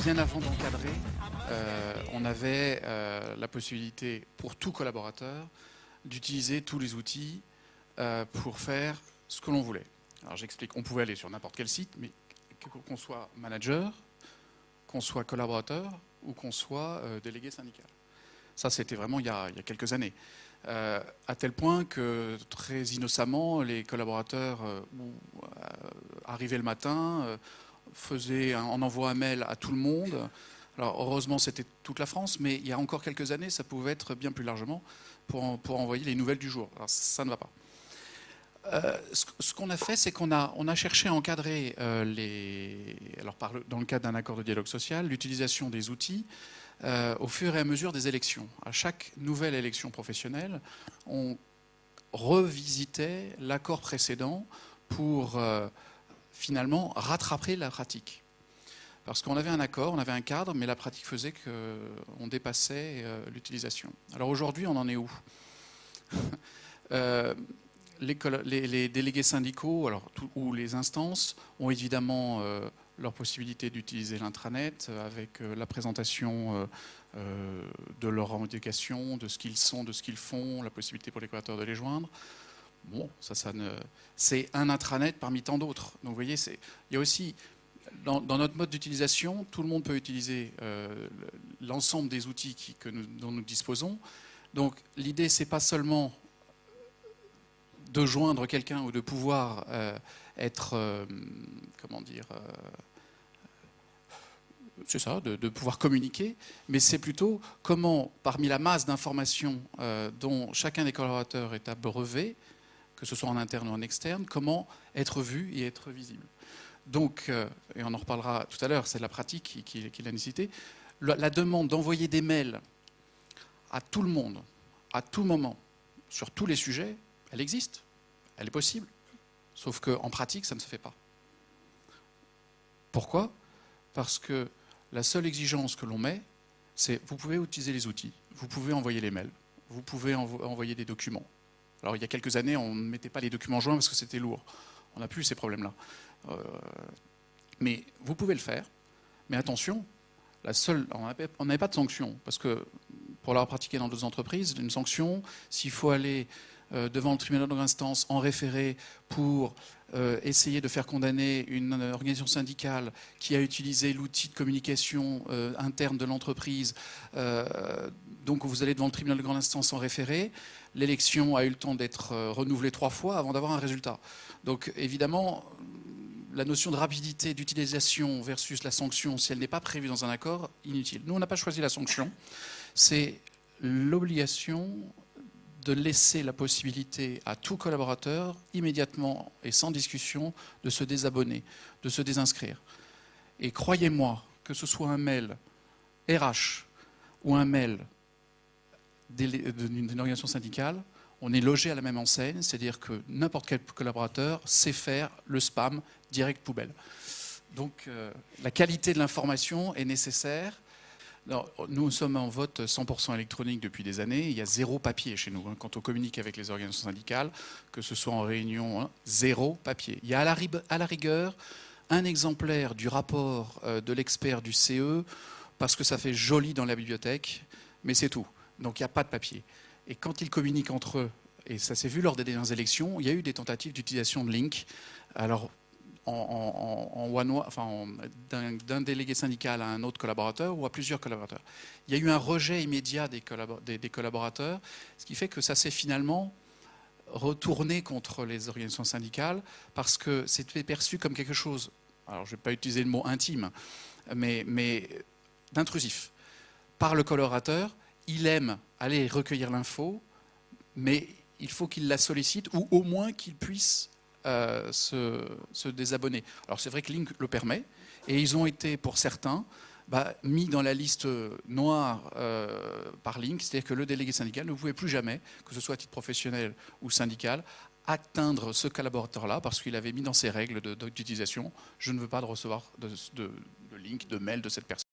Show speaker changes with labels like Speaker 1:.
Speaker 1: bien avant d'encadrer, on avait la possibilité pour tout collaborateur d'utiliser tous les outils pour faire ce que l'on voulait. Alors j'explique, on pouvait aller sur n'importe quel site, mais qu'on soit manager, qu'on soit collaborateur ou qu'on soit délégué syndical. Ça, c'était vraiment il y a quelques années. À tel point que très innocemment, les collaborateurs arrivaient le matin, on envoie un mail à tout le monde. Alors heureusement, c'était toute la France, mais il y a encore quelques années, ça pouvait être bien plus largement pour envoyer les nouvelles du jour. Alors ça ne va pas. Ce qu'on a fait, c'est qu'on a cherché à encadrer dans le cadre d'un accord de dialogue social, l'utilisation des outils au fur et à mesure des élections. À chaque nouvelle élection professionnelle, on revisitait l'accord précédent pour finalement rattraper la pratique. Parce qu'on avait un accord, on avait un cadre, mais la pratique faisait qu'on dépassait l'utilisation. Alors aujourd'hui, on en est où? Les délégués syndicaux ou les instances ont évidemment leur possibilité d'utiliser l'intranet avec la présentation de leur revendication, de ce qu'ils sont, de ce qu'ils font, la possibilité pour les collaborateurs de les joindre. Bon, c'est un intranet parmi tant d'autres. Donc vous voyez, il y a aussi, dans notre mode d'utilisation, tout le monde peut utiliser l'ensemble des outils dont nous disposons. Donc l'idée, c'est pas seulement de joindre quelqu'un ou de pouvoir être, c'est ça, de pouvoir communiquer, mais c'est plutôt comment, parmi la masse d'informations dont chacun des collaborateurs est abreuvé, que ce soit en interne ou en externe, comment être vu et être visible. Donc, et on en reparlera tout à l'heure, c'est la pratique qui l'a nécessité, la demande d'envoyer des mails à tout le monde, à tout moment, sur tous les sujets, elle existe, elle est possible, sauf qu'en pratique, ça ne se fait pas. Pourquoi? Parce que la seule exigence que l'on met, c'est vous pouvez utiliser les outils, vous pouvez envoyer les mails, vous pouvez envoyer des documents. Alors il y a quelques années, on ne mettait pas les documents joints parce que c'était lourd. On n'a plus ces problèmes-là. Mais vous pouvez le faire, mais attention, on n'avait pas de sanction, parce que pour l'avoir pratiqué dans d'autres entreprises, une sanction, s'il faut aller devant le tribunal de grande instance en référé pour essayer de faire condamner une organisation syndicale qui a utilisé l'outil de communication interne de l'entreprise. Donc vous allez devant le tribunal de grande instance en référé. L'élection a eu le temps d'être renouvelée 3 fois avant d'avoir un résultat. Donc évidemment, la notion de rapidité d'utilisation versus la sanction, si elle n'est pas prévue dans un accord, inutile. Nous, on n'a pas choisi la sanction. C'est l'obligation de laisser la possibilité à tout collaborateur, immédiatement et sans discussion, de se désabonner, de se désinscrire. Et croyez-moi, que ce soit un mail RH ou un mail d'une organisation syndicale, on est logé à la même enseigne, c'est-à-dire que n'importe quel collaborateur sait faire le spam direct poubelle. Donc la qualité de l'information est nécessaire. Alors, nous sommes en vote 100% électronique depuis des années. Il y a 0 papier chez nous. Quand on communique avec les organisations syndicales, que ce soit en réunion, 0 papier. Il y a à la rigueur un exemplaire du rapport de l'expert du CE, parce que ça fait joli dans la bibliothèque, mais c'est tout. Donc il n'y a pas de papier. Et quand ils communiquent entre eux, et ça s'est vu lors des dernières élections, il y a eu des tentatives d'utilisation de Link. Alors, d'un délégué syndical à un autre collaborateur ou à plusieurs collaborateurs. Il y a eu un rejet immédiat des collaborateurs, ce qui fait que ça s'est finalement retourné contre les organisations syndicales parce que c'était perçu comme quelque chose, alors je ne vais pas utiliser le mot intime, mais d'intrusif. Par le collaborateur, il aime aller recueillir l'info, mais il faut qu'il la sollicite ou au moins qu'il puisse se désabonner. Alors c'est vrai que Link le permet, et ils ont été, pour certains, mis dans la liste noire par Link, c'est-à-dire que le délégué syndical ne pouvait plus jamais, que ce soit à titre professionnel ou syndical, atteindre ce collaborateur-là, parce qu'il avait mis dans ses règles d'utilisation, je ne veux pas de recevoir de link, de mail de cette personne.